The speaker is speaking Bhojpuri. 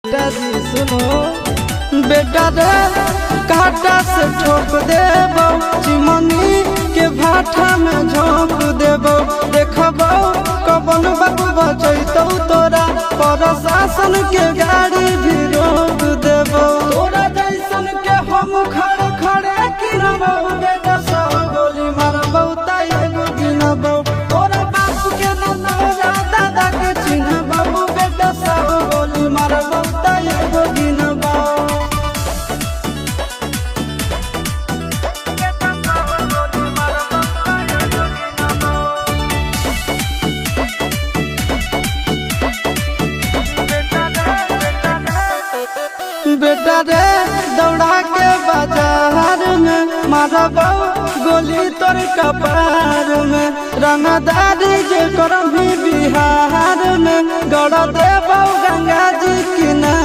बेटा जी सुनो, बेटा रे काटा से ठोक देबो, चिमनी के भाटा में झोंक देबो। देखबो कबन बाबू बचैतौ तोरा, प्रशासन के गाड़ी भी रोक देबो। तोरा जैसन के हम खड़े खड़े गिनबो, बेटा सौ गोली मारबो त एगो गिनबो। तोरा बाप के न तोरा दादा के चिन्हबो, बेटा सौ गोली मारबो त एगो गिनबो। बेटा रे दौड़ा के बाजार में मारबो गोली तोर कपार में। रंगदारी जे करम भी बिहार में, गड़ देबो गंगा जी किनारे।